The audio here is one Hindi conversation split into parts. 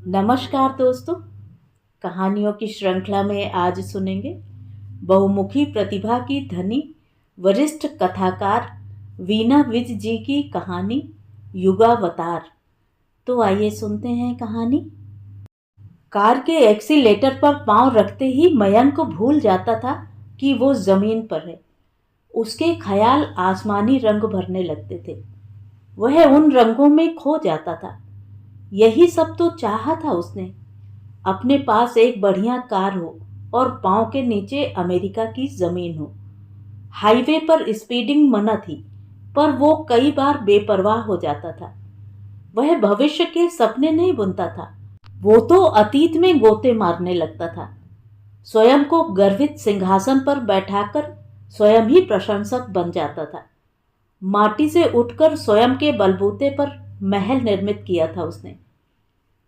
नमस्कार दोस्तों। कहानियों की श्रृंखला में आज सुनेंगे बहुमुखी प्रतिभा की धनी वरिष्ठ कथाकार वीना विज जी की कहानी युगावतार। तो आइए सुनते हैं कहानी। कार के एक्सीलेटर पर पांव रखते ही मयंक भूल जाता था कि वो जमीन पर है। उसके ख्याल आसमानी रंग भरने लगते थे। वह उन रंगों में खो जाता था। यही सब तो चाहा था उसने। अपने पास एक बढ़िया कार हो और पांव के नीचे अमेरिका की जमीन हो। हाईवे पर स्पीडिंग मना थी, पर वो कई बार बेपरवाह हो जाता था। वह भविष्य के सपने नहीं बुनता था, वो तो अतीत में गोते मारने लगता था। स्वयं को गर्वित सिंहासन पर बैठाकर स्वयं ही प्रशंसक बन जाता था। माटी से उठकर स्वयं के बलबूते पर महल निर्मित किया था उसने।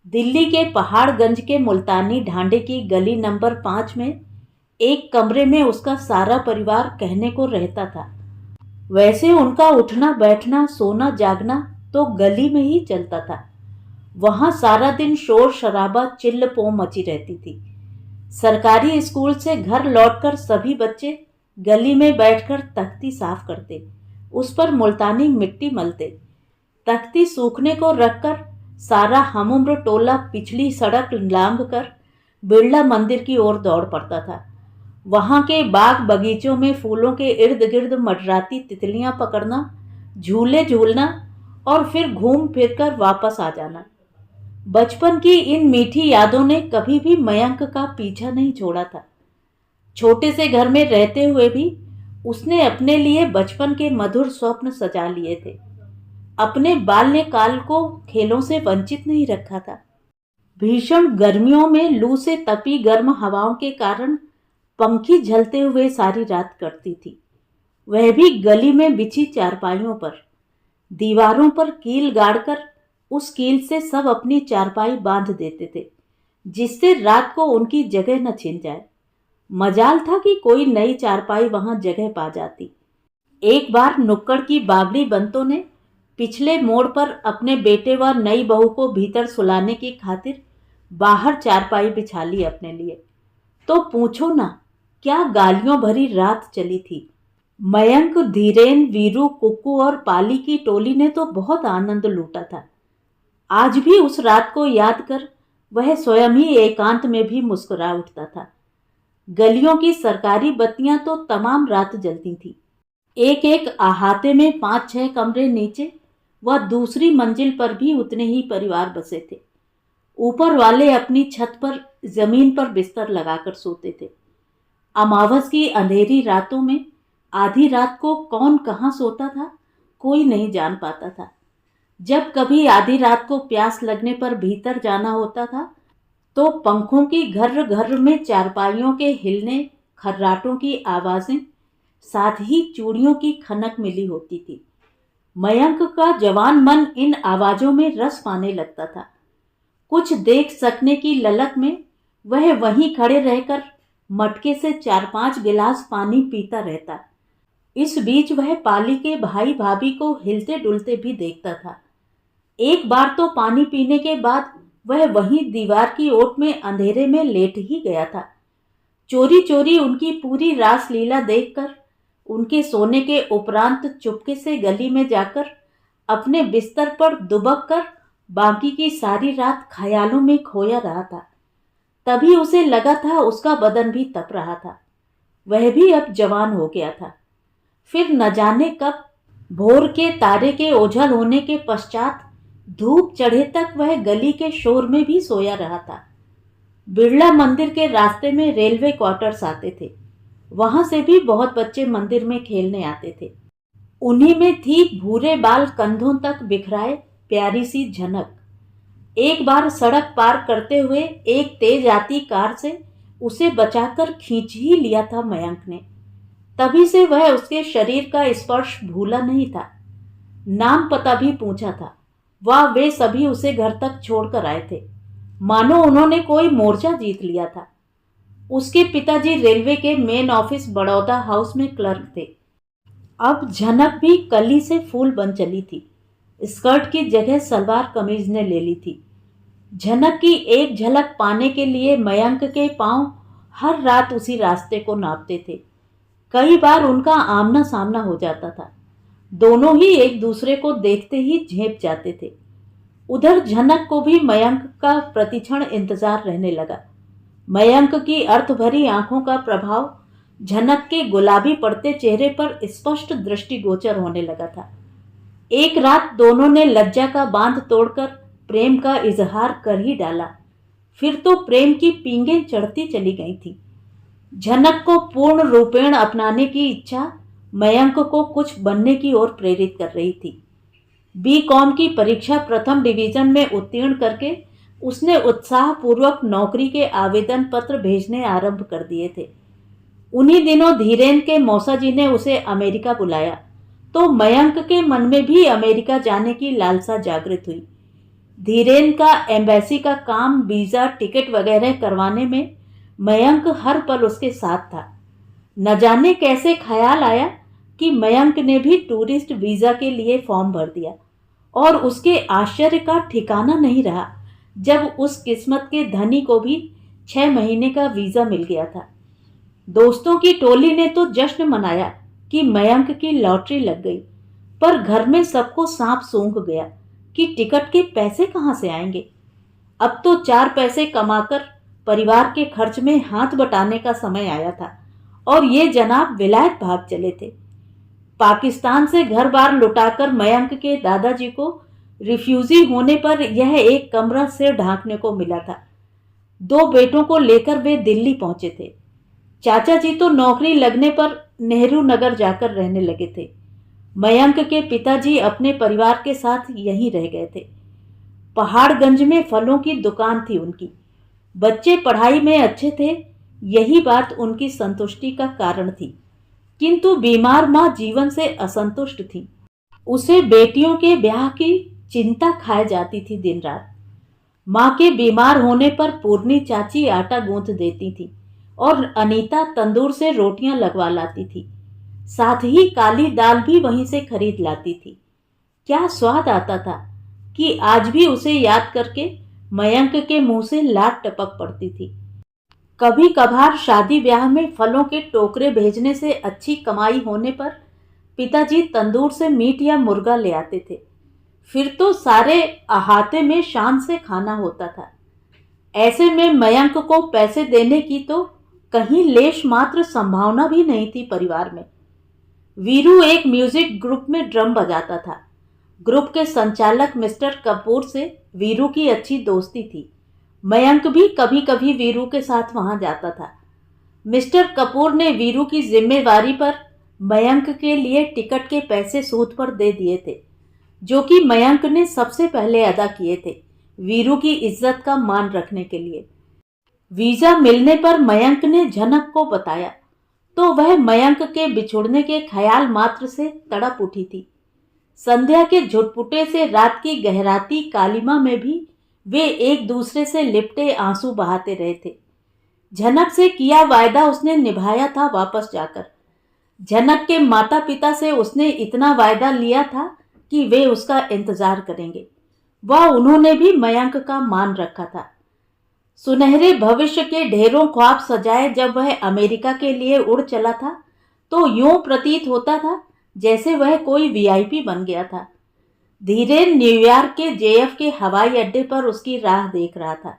दिल्ली के पहाड़गंज के मुल्तानी ढांडे की गली नंबर 5 में एक कमरे में उसका सारा परिवार कहने को रहता था। वैसे उनका उठना बैठना सोना जागना तो गली में ही चलता था। वहां सारा दिन शोर शराबा चिल्ल पो मची रहती थी। सरकारी स्कूल से घर लौटकर सभी बच्चे गली में बैठकर तख्ती साफ करते, उस पर मुल्तानी मिट्टी मलते। तख्ती सूखने को रखकर सारा हमउम्र टोला पिछली सड़क लांघ कर बिरला मंदिर की ओर दौड़ पड़ता था। वहां के बाग बगीचों में फूलों के इर्द गिर्द मडराती तितलियां पकड़ना, झूले झूलना और फिर घूम फिर कर वापस आ जाना। बचपन की इन मीठी यादों ने कभी भी मयंक का पीछा नहीं छोड़ा था। छोटे से घर में रहते हुए भी उसने अपने लिए बचपन के मधुर स्वप्न सजा लिए थे। अपने बाल्यकाल को खेलों से वंचित नहीं रखा था। भीषण गर्मियों में लू से तपी गर्म हवाओं के कारण पंखी झलते हुए सारी रात कटती थी, वह भी गली में बिछी चारपाइयों पर। दीवारों पर कील गाड़कर उस कील से सब अपनी चारपाई बांध देते थे, जिससे रात को उनकी जगह न छिन जाए। मजाल था कि कोई नई चारपाई वहां जगह पा जाती। एक बार नुक्कड़ की बावड़ी बंतों ने पिछले मोड़ पर अपने बेटे व नई बहू को भीतर सुलाने की खातिर बाहर चारपाई बिछा ली अपने लिए। तो पूछो ना, क्या गालियों भरी रात चली थी। मयंक, धीरेन, वीरू, कुक्कू और पाली की टोली ने तो बहुत आनंद लूटा था। आज भी उस रात को याद कर वह स्वयं ही एकांत में भी मुस्कुरा उठता था। गलियों की सरकारी बत्तियां तो तमाम रात जलती थी। एक एक अहाते में 5-6 कमरे नीचे व दूसरी मंजिल पर भी उतने ही परिवार बसे थे। ऊपर वाले अपनी छत पर जमीन पर बिस्तर लगाकर सोते थे। अमावस की अंधेरी रातों में आधी रात को कौन कहाँ सोता था, कोई नहीं जान पाता था। जब कभी आधी रात को प्यास लगने पर भीतर जाना होता था, तो पंखों की घर घर में चारपाइयों के हिलने, खर्राटों की आवाजें, साथ ही चूड़ियों की खनक मिली होती थी। मयंक का जवान मन इन आवाजों में रस पाने लगता था। कुछ देख सकने की ललक में वह वहीं खड़े रहकर मटके से 4-5 गिलास पानी पीता रहता। इस बीच वह पाली के भाई भाभी को हिलते डुलते भी देखता था। एक बार तो पानी पीने के बाद वह वहीं दीवार की ओट में अंधेरे में लेट ही गया था। चोरी चोरी उनकी पूरी रास लीला देखकर उनके सोने के उपरांत चुपके से गली में जाकर अपने बिस्तर पर दुबक कर बाकी की सारी रात ख्यालों में खोया रहा था। तभी उसे लगा था उसका बदन भी तप रहा था। वह भी अब जवान हो गया था। फिर न जाने कब भोर के तारे के ओझल होने के पश्चात धूप चढ़े तक वह गली के शोर में भी सोया रहा था। बिरला मंदिर के रास्ते में रेलवे क्वार्टर्स आते थे। वहां से भी बहुत बच्चे मंदिर में खेलने आते थे। उन्हीं में थी भूरे बाल कंधों तक बिखराए प्यारी सी झनक। एक बार सड़क पार करते हुए एक तेज आती कार से उसे बचाकर खींच ही लिया था मयंक ने। तभी से वह उसके शरीर का स्पर्श भूला नहीं था। नाम पता भी पूछा था। वह वे सभी उसे घर तक छोड़कर आए थे, मानो उन्होंने कोई मोर्चा जीत लिया था। उसके पिताजी रेलवे के मेन ऑफिस बड़ौदा हाउस में क्लर्क थे। अब झनक भी कली से फूल बन चली थी। स्कर्ट की जगह सलवार कमीज ने ले ली थी। झनक की एक झलक पाने के लिए मयंक के पांव हर रात उसी रास्ते को नापते थे। कई बार उनका आमना सामना हो जाता था। दोनों ही एक दूसरे को देखते ही झेप जाते थे। उधर झनक को भी मयंक का प्रतिक्षण इंतजार रहने लगा। मयंक की अर्थ भरी आंखों का प्रभाव झनक के गुलाबी पड़ते चेहरे पर स्पष्ट दृष्टिगोचर होने लगा था। एक रात दोनों ने लज्जा का बांध तोड़कर प्रेम का इजहार कर ही डाला। फिर तो प्रेम की पींगें चढ़ती चली गई थी। झनक को पूर्ण रूपेण अपनाने की इच्छा मयंक को कुछ बनने की ओर प्रेरित कर रही थी। बी.कॉम की परीक्षा प्रथम डिवीजन में उत्तीर्ण करके उसने उत्साहपूर्वक नौकरी के आवेदन पत्र भेजने आरंभ कर दिए थे। उन्हीं दिनों धीरेन के मौसा जी ने उसे अमेरिका बुलाया, तो मयंक के मन में भी अमेरिका जाने की लालसा जागृत हुई। धीरेन का एम्बेसी का काम, वीजा, टिकट वगैरह करवाने में मयंक हर पल उसके साथ था। न जाने कैसे ख्याल आया कि मयंक ने भी टूरिस्ट वीजा के लिए फॉर्म भर दिया, और उसके आश्चर्य का ठिकाना नहीं रहा जब उस किस्मत के धनी को भी 6 महीने का वीजा मिल गया था। दोस्तों की टोली ने तो जश्न मनाया कि मयंक की लॉटरी लग गई, पर घर में सबको सांप सूंघ गया कि टिकट के पैसे कहां से आएंगे। अब तो 4 पैसे कमाकर परिवार के खर्च में हाथ बटाने का समय आया था, और ये जनाब विलायत भाग चले थे। पाकिस्तान से घर बार लुटाकर मयंक के दादाजी को रिफ्यूजी होने पर यह एक कमरा सिर ढांकने को मिला था। 2 बेटों को लेकर वे दिल्ली पहुंचे थे। चाचा जी तो नौकरी लगने पर नेहरू नगर जाकर रहने लगे थे। मयंक के पिताजी अपने परिवार के साथ यहीं रह गए थे। पहाड़गंज में फलों की दुकान थी उनकी। बच्चे पढ़ाई में अच्छे थे, यही बात उनकी संतुष्टि का कारण थी। किंतु बीमार मां जीवन से असंतुष्ट थी। उसे बेटियों के ब्याह की चिंता खाए जाती थी दिन रात। मां के बीमार होने पर पूर्णी चाची आटा गूंथ देती थी और अनीता तंदूर से रोटियां लगवा लाती थी। साथ ही काली दाल भी वहीं से खरीद लाती थी। क्या स्वाद आता था कि आज भी उसे याद करके मयंक के मुंह से लाट टपक पड़ती थी। कभी कभार शादी ब्याह में फलों के टोकरे भेजने से अच्छी कमाई होने पर पिताजी तंदूर से मीट या मुर्गा ले आते थे। फिर तो सारे अहाते में शान से खाना होता था। ऐसे में मयंक को पैसे देने की तो कहीं लेश मात्र संभावना भी नहीं थी परिवार में। वीरू एक म्यूजिक ग्रुप में ड्रम बजाता था। ग्रुप के संचालक मिस्टर कपूर से वीरू की अच्छी दोस्ती थी। मयंक भी कभी कभी वीरू के साथ वहां जाता था। मिस्टर कपूर ने वीरू की जिम्मेवारी पर मयंक के लिए टिकट के पैसे सूद पर दे दिए थे, जो कि मयंक ने सबसे पहले अदा किए थे, वीरू की इज्जत का मान रखने के लिए। वीजा मिलने पर मयंक ने झनक को बताया, तो वह मयंक के बिछुड़ने के ख्याल मात्र से तड़प उठी थी। संध्या के झुटपुटे से रात की गहराती कालिमा में भी वे एक दूसरे से लिपटे आंसू बहाते रहे थे। झनक से किया वायदा उसने निभाया था वापस जाकर। झनक के माता पिता से उसने इतना वायदा लिया था कि वे उसका इंतजार करेंगे। वह उन्होंने भी मयंक का मान रखा था। सुनहरे भविष्य के ढेरों ख्वाब सजाए जब वह अमेरिका के लिए उड़ चला था, तो यूं प्रतीत होता था जैसे वह कोई वीआईपी बन गया था। धीरेन न्यूयॉर्क के जेएफ के हवाई अड्डे पर उसकी राह देख रहा था।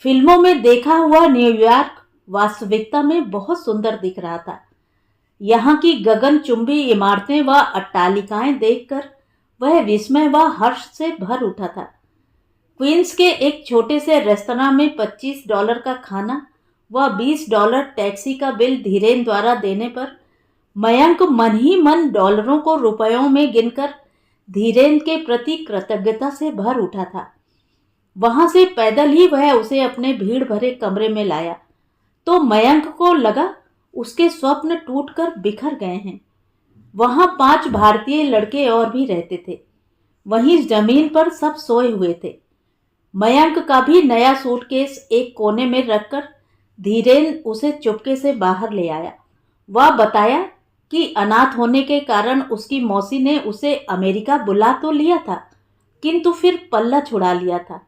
फिल्मों में देखा हुआ न्यूयॉर्क वास्तविकता में बहुत सुंदर दिख रहा था। यहाँ की गगनचुंबी इमारतें व अट्टालिकाएं देखकर वह विस्मय व हर्ष से भर उठा था। क्वींस के एक छोटे से रेस्तरां में $25 का खाना व $20 टैक्सी का बिल धीरेन द्वारा देने पर मयंक मन ही मन डॉलरों को रुपयों में गिनकर धीरेन के प्रति कृतज्ञता से भर उठा था। वहां से पैदल ही वह उसे अपने भीड़ भरे कमरे में लाया, तो मयंक को लगा उसके स्वप्न टूटकर बिखर गए हैं। वहां 5 भारतीय लड़के और भी रहते थे। वहीं जमीन पर सब सोए हुए थे। मयंक का भी नया सूटकेस एक कोने में रखकर धीरेन उसे चुपके से बाहर ले आया। वह बताया कि अनाथ होने के कारण उसकी मौसी ने उसे अमेरिका बुला तो लिया था, किंतु फिर पल्ला छुड़ा लिया था।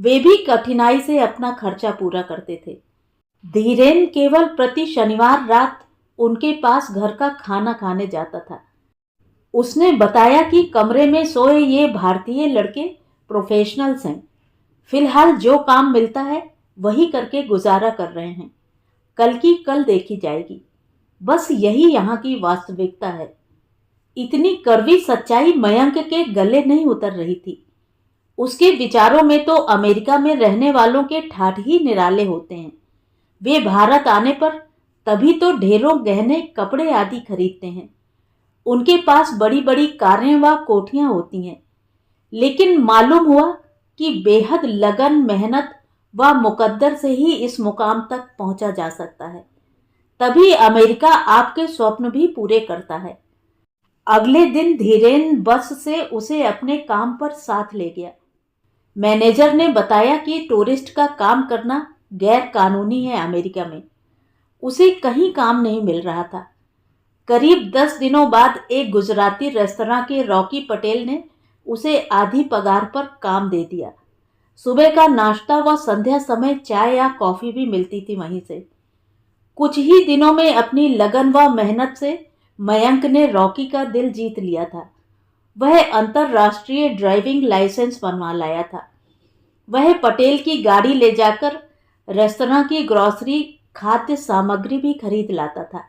वे भी कठिनाई से अपना खर्चा पूरा करते थे। धीरेन केवल प्रति शनिवार रात उनके पास घर का खाना खाने जाता था। उसने बताया कि कमरे में सोए ये भारतीय लड़के प्रोफेशनल्स हैं, फिलहाल जो काम मिलता है वही करके गुजारा कर रहे हैं, कल की कल देखी जाएगी। बस यही यहाँ की वास्तविकता है। इतनी कड़वी सच्चाई मयंक के गले नहीं उतर रही थी। उसके विचारों में तो अमेरिका में रहने वालों के ठाठ ही निराले होते हैं। वे भारत आने पर तभी तो ढेरों गहने कपड़े आदि खरीदते हैं। उनके पास बड़ी बड़ी कारें व कोठियां होती हैं। लेकिन मालूम हुआ कि बेहद लगन, मेहनत व मुकद्दर से ही इस मुकाम तक पहुंचा जा सकता है। तभी अमेरिका आपके स्वप्न भी पूरे करता है। अगले दिन धीरेन बस से उसे अपने काम पर साथ ले गया। मैनेजर ने बताया कि टूरिस्ट का काम करना गैर कानूनी है अमेरिका में। उसे कहीं काम नहीं मिल रहा था। करीब 10 दिनों बाद एक गुजराती रेस्तरां के रॉकी पटेल ने उसे आधी पगार पर काम दे दिया। सुबह का नाश्ता व संध्या समय चाय या कॉफी भी मिलती थी वहीं से। कुछ ही दिनों में अपनी लगन व मेहनत से मयंक ने रॉकी का दिल जीत लिया था। वह अंतर्राष्ट्रीय ड्राइविंग लाइसेंस बनवा लाया था। वह पटेल की गाड़ी ले जाकर रेस्तरां की ग्रोसरी, खाद्य सामग्री भी खरीद लाता था।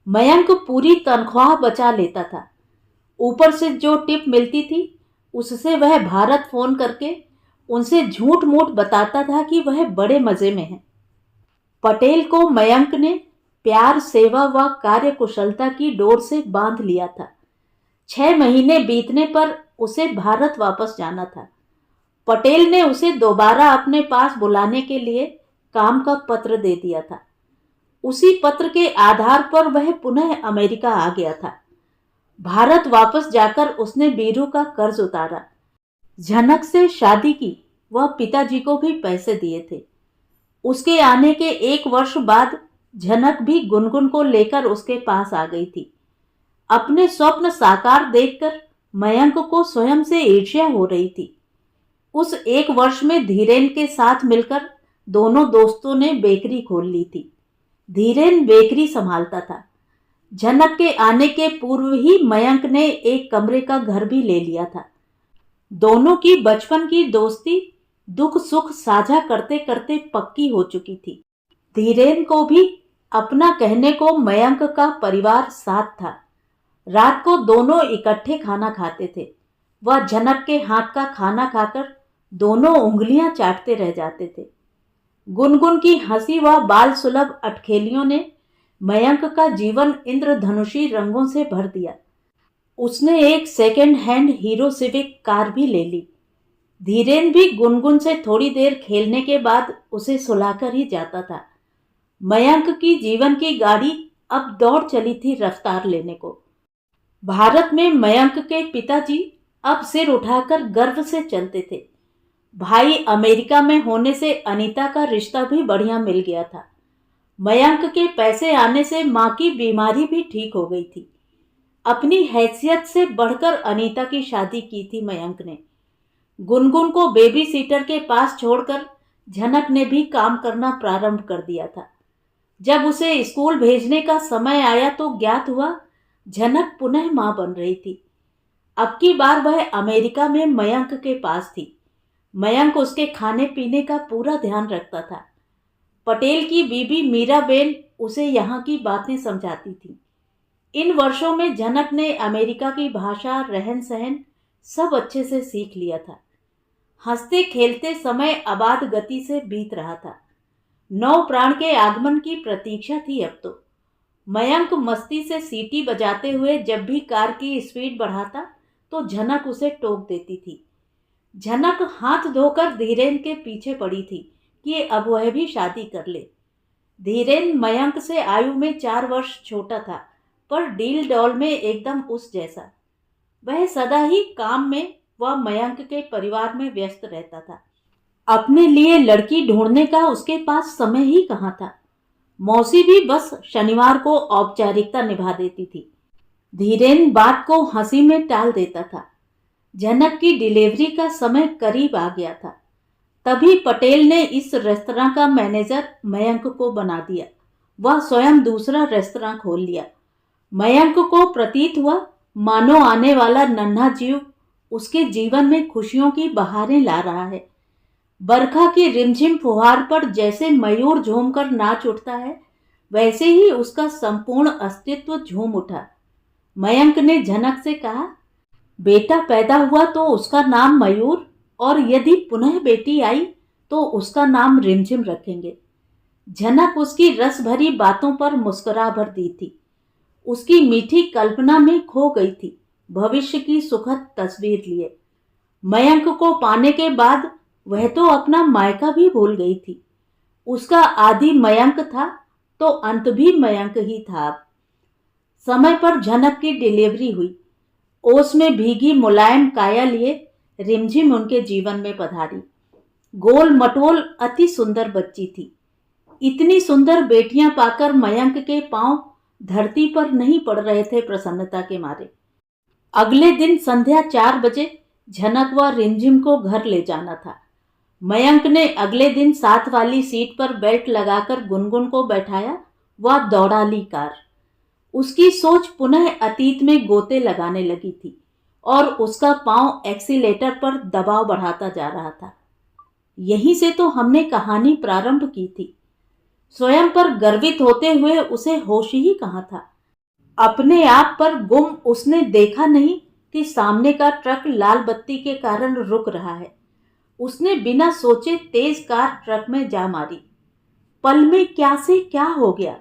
मयंक पूरी तनख्वाह बचा लेता था। ऊपर से जो टिप मिलती थी उससे वह भारत फोन करके उनसे झूठ मूठ बताता था कि वह बड़े मजे में है। पटेल को मयंक ने प्यार, सेवा व कार्यकुशलता की डोर से बांध लिया था। 6 महीने बीतने पर उसे भारत वापस जाना था। पटेल ने उसे दोबारा अपने पास बुलाने के लिए काम का पत्र दे दिया था। उसी पत्र के आधार पर वह पुनः अमेरिका आ गया था। भारत वापस जाकर उसने बीरू का कर्ज उतारा, झनक से शादी की व पिताजी को भी पैसे दिए थे। उसके आने के 1 वर्ष बाद झनक भी गुनगुन को लेकर उसके पास आ गई थी। अपने स्वप्न साकार देखकर मयंक को स्वयं से ईर्ष्या हो रही थी। उस 1 वर्ष में धीरेन के साथ मिलकर दोनों दोस्तों ने बेकरी खोल ली थी। धीरेन बेकरी संभालता था। झनक के आने के पूर्व ही मयंक ने एक कमरे का घर भी ले लिया था। दोनों की बचपन की दोस्ती दुख सुख साझा करते करते पक्की हो चुकी थी। धीरेन को भी अपना कहने को मयंक का परिवार साथ था। रात को दोनों इकट्ठे खाना खाते थे। वह झनक के हाथ का खाना खाकर दोनों उंगलियां चाटते रह जाते थे। गुनगुन की हंसी व बाल सुलभ अटखेलियों ने मयंक का जीवन इंद्रधनुषी रंगों से भर दिया। उसने एक second hand hero civic car भी ले ली। धीरेन भी गुनगुन से थोड़ी देर खेलने के बाद उसे सुलाकर ही जाता था। मयंक की जीवन की गाड़ी अब दौड़ चली थी रफ्तार लेने को। भारत में मयंक के पिताजी अब सिर उठाकर गर्व से चलते थे। भाई अमेरिका में होने से अनीता का रिश्ता भी बढ़िया मिल गया था। मयंक के पैसे आने से माँ की बीमारी भी ठीक हो गई थी। अपनी हैसियत से बढ़कर अनीता की शादी की थी मयंक ने। गुनगुन को बेबी सीटर के पास छोड़कर झनक ने भी काम करना प्रारंभ कर दिया था। जब उसे स्कूल भेजने का समय आया तो ज्ञात हुआ झनक पुनः मां बन रही थी। अब की बार वह अमेरिका में मयंक के पास थी। मयंक उसके खाने पीने का पूरा ध्यान रखता था। पटेल की बीबी मीराबेन उसे यहाँ की बातें समझाती थी। इन वर्षों में झनक ने अमेरिका की भाषा, रहन सहन सब अच्छे से सीख लिया था। हंसते खेलते समय आबाद गति से बीत रहा था। नौ प्राण के आगमन की प्रतीक्षा थी अब तो। मयंक मस्ती से सीटी बजाते हुए जब भी कार की स्पीड बढ़ाता तो झनक उसे टोक देती थी। झनक हाथ धोकर धीरेन के पीछे पड़ी थी कि अब वह भी शादी कर ले। धीरेन मयंक से आयु में 4 वर्ष छोटा था, पर डील डॉल में एकदम उस जैसा। वह सदा ही काम में व मयंक के परिवार में व्यस्त रहता था। अपने लिए लड़की ढूंढने का उसके पास समय ही कहाँ था। मौसी भी बस शनिवार को औपचारिकता निभा देती थी। धीरेन बात को हंसी में टाल देता था। झनक की डिलीवरी का समय करीब आ गया था। तभी पटेल ने इस रेस्तरां का मैनेजर मयंक को बना दिया। वह स्वयं दूसरा रेस्तरां खोल लिया। मयंक को प्रतीत हुआ मानो आने वाला नन्हा जीव उसके जीवन में खुशियों की बहारें ला रहा है। बरखा की रिमझिम फुहार पर जैसे मयूर झूमकर नाच उठता है, वैसे ही उसका संपूर्ण अस्तित्व झूम उठा। मयंक ने झनक से कहा, बेटा पैदा हुआ तो उसका नाम मयूर, और यदि पुनः बेटी आई तो उसका नाम रिमझिम रखेंगे। झनक उसकी रस भरी बातों पर मुस्कुरा भर दी थी। उसकी मीठी कल्पना में खो गई थी, भविष्य की सुखद तस्वीर लिए। मयंक को पाने के बाद वह तो अपना मायका भी भूल गई थी। उसका आदि मयंक था तो अंत भी मयंक ही था। समय पर झनक की डिलीवरी हुई। ओस में भीगी मुलायम काया लिए रिमझिम उनके जीवन में पधारी। गोल मटोल अति सुंदर बच्ची थी। इतनी सुंदर बेटियां पाकर मयंक के पांव धरती पर नहीं पड़ रहे थे प्रसन्नता के मारे। अगले दिन संध्या 4 बजे झनक व रिमझिम को घर ले जाना था। मयंक ने अगले दिन साथ वाली सीट पर बेल्ट लगाकर गुनगुन को बैठाया व दौड़ा ली कार। उसकी सोच पुनः अतीत में गोते लगाने लगी थी और उसका पांव एक्सीलेटर पर दबाव बढ़ाता जा रहा था। यहीं से तो हमने कहानी प्रारंभ की थी। स्वयं पर गर्वित होते हुए उसे होश ही कहाँ था। अपने आप पर गुम उसने देखा नहीं कि सामने का ट्रक लाल बत्ती के कारण रुक रहा है। उसने बिना सोचे तेज कार ट्रक में जा मारी। पल में क्या से क्या हो गया।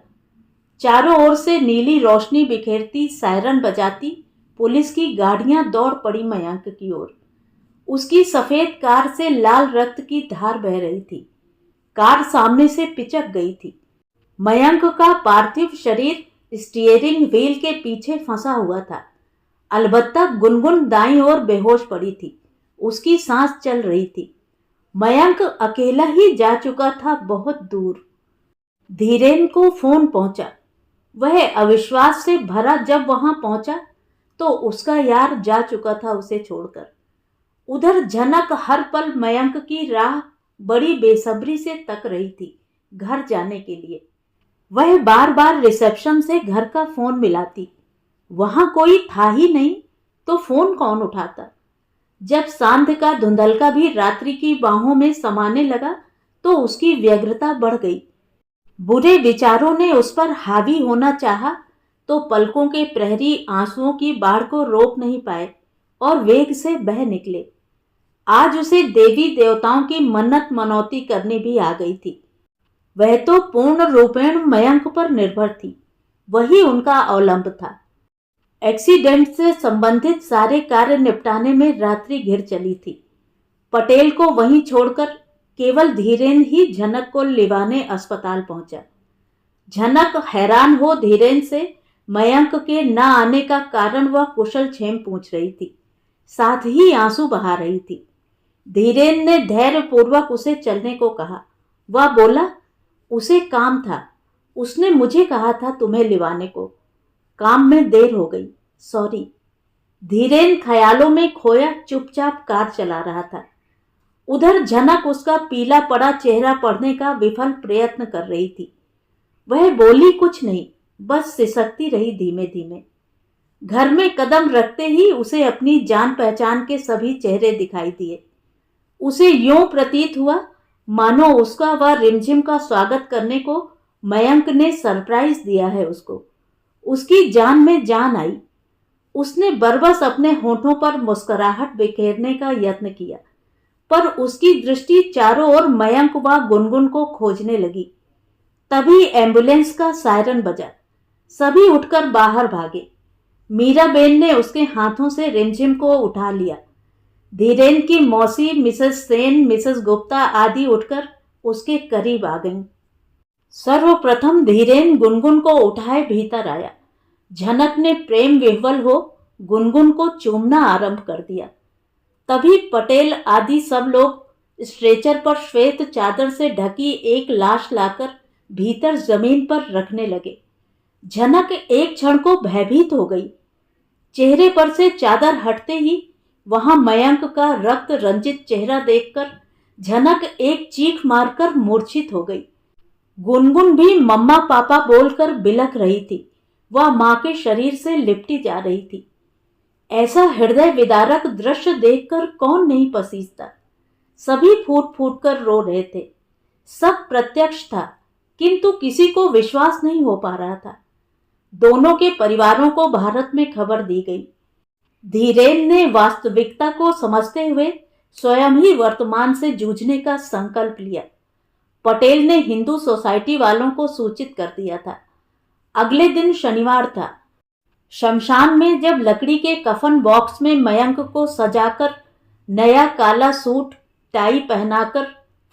चारों ओर से नीली रोशनी बिखेरती, सायरन बजाती पुलिस की गाड़ियां दौड़ पड़ी मयंक की ओर। उसकी सफेद कार से लाल रक्त की धार बह रही थी। कार सामने से पिचक गई थी। मयंक का पार्थिव शरीर स्टीयरिंग व्हील के पीछे फंसा हुआ था। अलबत्ता गुनगुन दाईं ओर बेहोश पड़ी थी। उसकी सांस चल रही थी। मयंक अकेला ही जा चुका था बहुत दूर। धीरेन को फोन पहुंचा। वह अविश्वास से भरा जब वहां पहुंचा तो उसका यार जा चुका था उसे छोड़कर। उधर झनक हर पल मयंक की राह बड़ी बेसब्री से तक रही थी घर जाने के लिए। वह बार बार रिसेप्शन से घर का फोन मिलाती। वहां कोई था ही नहीं तो फोन कौन उठाता। जब सांध का धुंधलका भी रात्रि की बाहों में समाने लगा तो उसकी व्यग्रता बढ़ गई। बुरे विचारों ने उस पर हावी होना चाहा तो पलकों के प्रहरी आंसुओं की बाढ़ को रोक नहीं पाए और वेग से बह निकले। आज उसे देवी देवताओं की मन्नत मनौती करनी भी आ गई थी। वह तो पूर्ण रूपेण मयंक पर निर्भर थी। वही उनका अवलंब था। एक्सीडेंट से संबंधित सारे कार्य निपटाने में रात्रि घिर चली थी। पटेल को वहीं छोड़कर केवल धीरेन ही झनक को लिवाने अस्पताल पहुंचा। झनक हैरान हो धीरेन से मयंक के न आने का कारण व कुशल क्षेम पूछ रही थी, साथ ही आंसू बहा रही थी। धीरेन ने धैर्य पूर्वक उसे चलने को कहा। वह बोला, उसे काम था, उसने मुझे कहा था तुम्हें लिवाने को। काम में देर हो गई, सॉरी। धीरेन ख्यालों में खोया चुपचाप कार चला रहा था। उधर झनक उसका पीला पड़ा चेहरा पढ़ने का विफल प्रयत्न कर रही थी। वह बोली कुछ नहीं, बस सिसकती रही धीमे धीमे। घर में कदम रखते ही उसे अपनी जान पहचान के सभी चेहरे दिखाई दिए। उसे यूं प्रतीत हुआ मानो उसका व रिमझिम का स्वागत करने को मयंक ने सरप्राइज दिया है उसको। उसकी जान में जान आई। उसने बरबस अपने होठों पर मुस्कुराहट बिखेरने का यत्न किया, पर उसकी दृष्टि चारों ओर मयंक व गुनगुन को खोजने लगी। तभी एम्बुलेंस का सायरन बजा। सभी उठकर बाहर भागे। मीराबेन ने उसके हाथों से रिमझिम को उठा लिया। धीरेन की मौसी मिसेस सेन, मिसेस गुप्ता आदि उठकर उसके करीब आ गईं। सर्वप्रथम धीरेन गुनगुन को उठाए भीतर आया। झनक ने प्रेम विह्वल हो गुनगुन को चूमना आरंभ कर दिया। तभी पटेल आदि सब लोग स्ट्रेचर पर श्वेत चादर से ढकी एक लाश लाकर भीतर जमीन पर रखने लगे। झनक एक क्षण को भयभीत हो गई। चेहरे पर से चादर हटते ही वहां मयंक का रक्त रंजित चेहरा देखकर झनक एक चीख मारकर मूर्छित हो गई। गुनगुन भी मम्मा पापा बोलकर बिलख रही थी। वह मां के शरीर से लिपटी जा रही थी। ऐसा हृदय विदारक दृश्य देखकर कौन नहीं पसीजता। सभी फूट फूट कर रो रहे थे। सब प्रत्यक्ष था, किंतु किसी को विश्वास नहीं हो पा रहा था। दोनों के परिवारों को भारत में खबर दी गई। धीरेन ने वास्तविकता को समझते हुए स्वयं ही वर्तमान से जूझने का संकल्प लिया। पटेल ने हिंदू सोसाइटी वालों को सूचित कर दिया था। अगले दिन शनिवार था। शमशान में जब लकड़ी के कफन बॉक्स में मयंक को सजाकर, नया काला सूट टाई पहनाकर,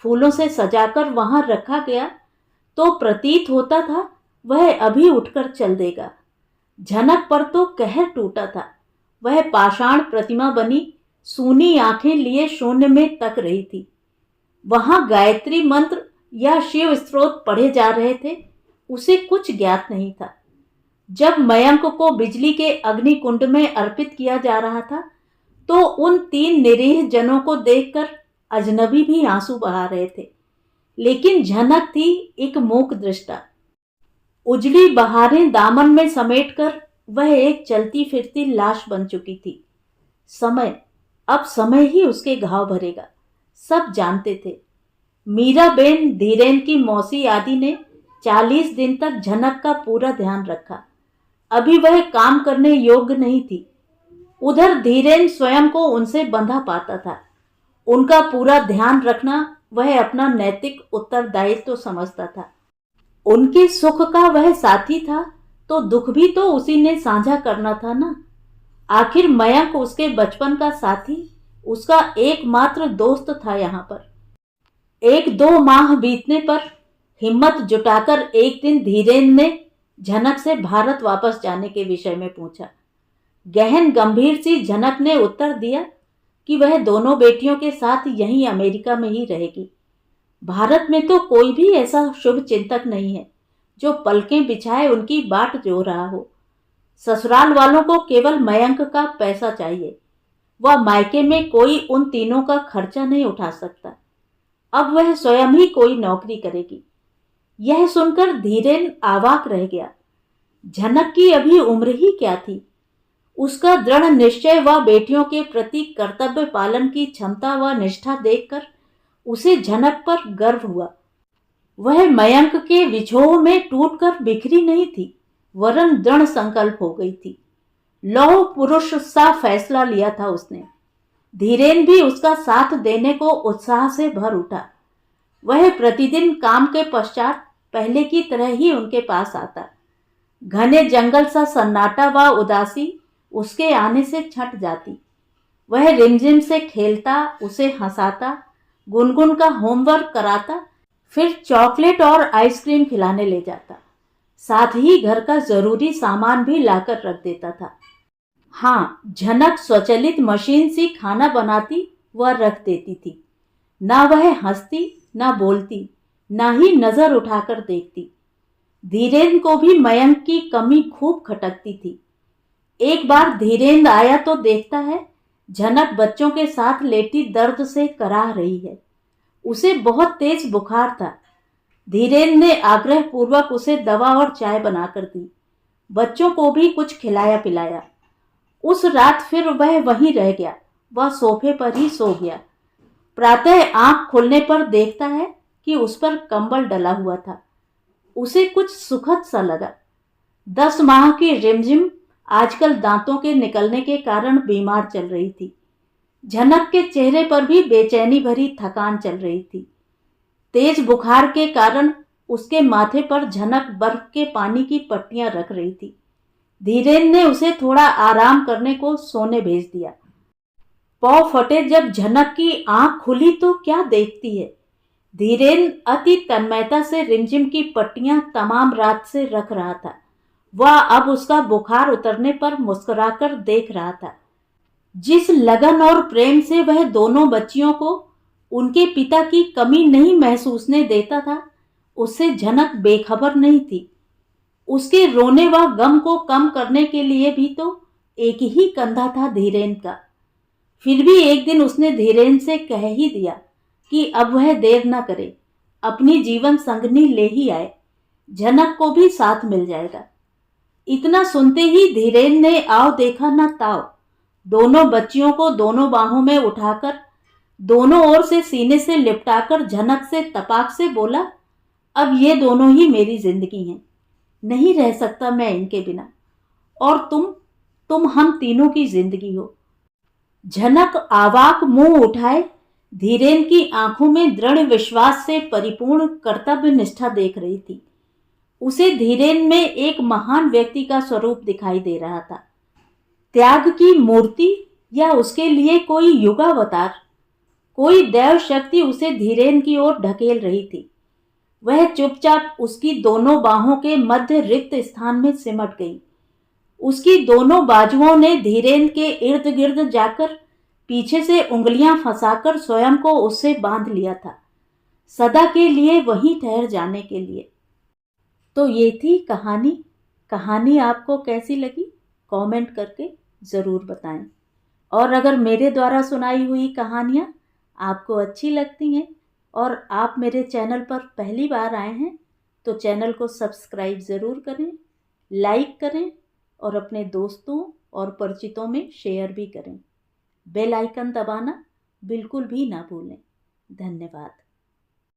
फूलों से सजाकर वहां रखा गया, तो प्रतीत होता था वह अभी उठकर चल देगा। झनक पर तो कहर टूटा था। वह पाषाण प्रतिमा बनी सूनी आंखें लिए शून्य में तक रही थी। वहां गायत्री मंत्र या शिव स्त्रोत पढ़े जा रहे थे। उसे कुछ ज्ञात नहीं था। जब मयंक को बिजली के अग्निकुंड में अर्पित किया जा रहा था, तो उन 3 निरीह जनों को देखकर अजनबी भी आंसू बहा रहे थे। लेकिन झनक थी एक मूक दृष्टा। उजली बहारें दामन में समेटकर वह एक चलती फिरती लाश बन चुकी थी। अब समय ही उसके घाव भरेगा, सब जानते थे। मीराबेन, धीरेन की मौसी आदि ने 40 दिन तक झनक का पूरा ध्यान रखा। अभी वह काम करने योग्य नहीं थी। उधर धीरेन स्वयं को उनसे बंधा पाता था। उनका पूरा ध्यान रखना वह अपना नैतिक उत्तरदायित्व समझता था। उनके सुख का वह साथी था, तो दुख भी तो उसी ने साझा करना था ना। आखिर मयंक उसके बचपन का साथी, उसका एकमात्र दोस्त था। यहाँ पर 1-2 माह बीतने पर हिम्मत जुटाकर एक दिन धीरेन ने झनक से भारत वापस जाने के विषय में पूछा। गहन गंभीर सी झनक ने उत्तर दिया कि वह दोनों बेटियों के साथ यहीं अमेरिका में ही रहेगी। भारत में तो कोई भी ऐसा शुभ चिंतक नहीं है जो पलकें बिछाए उनकी बाट जो रहा हो। ससुराल वालों को केवल मयंक का पैसा चाहिए। वह मायके में कोई उन तीनों का खर्चा नहीं उठा सकता। अब वह स्वयं ही कोई नौकरी करेगी। यह सुनकर धीरेन अवाक रह गया। झनक की अभी उम्र ही क्या थी। उसका दृढ़ निश्चय व बेटियों के प्रति कर्तव्य पालन की क्षमता व निष्ठा देखकर उसे झनक पर गर्व हुआ। वह मयंक के विछोह में टूटकर बिखरी नहीं थी, वरन दृढ़ संकल्प हो गई थी। लौह पुरुष सा फैसला लिया था उसने। धीरेन भी उसका साथ देने को उत्साह से भर उठा। वह प्रतिदिन काम के पश्चात पहले की तरह ही उनके पास आता। घने जंगल सा सन्नाटा व उदासी उसके आने से छट जाती। वह रिमझिम से खेलता, उसे हंसाता, गुनगुन का होमवर्क कराता, फिर चॉकलेट और आइसक्रीम खिलाने ले जाता। साथ ही घर का जरूरी सामान भी लाकर रख देता था। हाँ, झनक स्वचलित मशीन सी खाना बनाती व रख देती थी। ना वह हंसती, ना बोलती, ना ही नजर उठाकर देखती। धीरेन्द्र को भी मयंक की कमी खूब खटकती थी। एक बार धीरेन्द्र आया तो देखता है झनक बच्चों के साथ लेटी दर्द से कराह रही है। उसे बहुत तेज बुखार था। धीरेन्द्र ने आग्रह पूर्वक उसे दवा और चाय बनाकर दी। बच्चों को भी कुछ खिलाया पिलाया। उस रात फिर वह वहीं रह गया। वह सोफे पर ही सो गया। प्रातः आंख खुलने पर देखता है कि उस पर कंबल डला हुआ था। उसे कुछ सुखद सा लगा। 10 माह की रिमझिम आजकल दांतों के निकलने के कारण बीमार चल रही थी। झनक के चेहरे पर भी बेचैनी भरी थकान चल रही थी। तेज बुखार के कारण उसके माथे पर झनक बर्फ के पानी की पट्टियां रख रही थी। धीरेन्द्र ने उसे थोड़ा आराम करने को सोने भेज दिया। पौ फटे जब झनक की आंख खुली तो क्या देखती है। धीरेन्द्र अति तन्मयता से रिमझिम की पट्टियां तमाम रात से रख रहा था। वह अब उसका बुखार उतरने पर मुस्कुराकर देख रहा था। जिस लगन और प्रेम से वह दोनों बच्चियों को उनके पिता की कमी नहीं महसूसने देता था, उससे झनक बेखबर नहीं थी। उसके रोने व गम को कम करने के लिए भी तो एक ही कंधा था धीरेन्द्र का। फिर भी एक दिन उसने धीरेन्द्र से कह ही दिया कि अब वह देर न करे, अपनी जीवन संगनी ले ही आए, झनक को भी साथ मिल जाएगा। इतना सुनते ही धीरेन ने आओ देखा न ताओ, दोनों बच्चियों को दोनों बाहों में उठाकर दोनों ओर से सीने से लिपटाकर झनक से तपाक से बोला, अब ये दोनों ही मेरी जिंदगी हैं, नहीं रह सकता मैं इनके बिना। और तुम हम तीनों की जिंदगी हो। झनक आवाक मुंह उठाए धीरेन की आंखों में दृढ़ विश्वास से परिपूर्ण कर्तव्य निष्ठा देख रही थी। उसे धीरेन में एक महान व्यक्ति का स्वरूप दिखाई दे रहा था, त्याग की मूर्ति या उसके लिए कोई युगावतार। कोई दैव शक्ति उसे धीरेन की ओर ढकेल रही थी। वह चुपचाप उसकी दोनों बाहों के मध्य रिक्त स्थान में सिमट गई। उसकी दोनों बाजुओं ने धीरेन के इर्द गिर्द जाकर पीछे से उंगलियां फंसाकर स्वयं को उससे बांध लिया था, सदा के लिए वहीं ठहर जाने के लिए। तो ये थी कहानी। कहानी आपको कैसी लगी कमेंट करके ज़रूर बताएं। और अगर मेरे द्वारा सुनाई हुई कहानियाँ आपको अच्छी लगती हैं और आप मेरे चैनल पर पहली बार आए हैं तो चैनल को सब्सक्राइब ज़रूर करें, लाइक करें और अपने दोस्तों और परिचितों में शेयर भी करें। बेल आइकन दबाना बिल्कुल भी ना भूलें। धन्यवाद।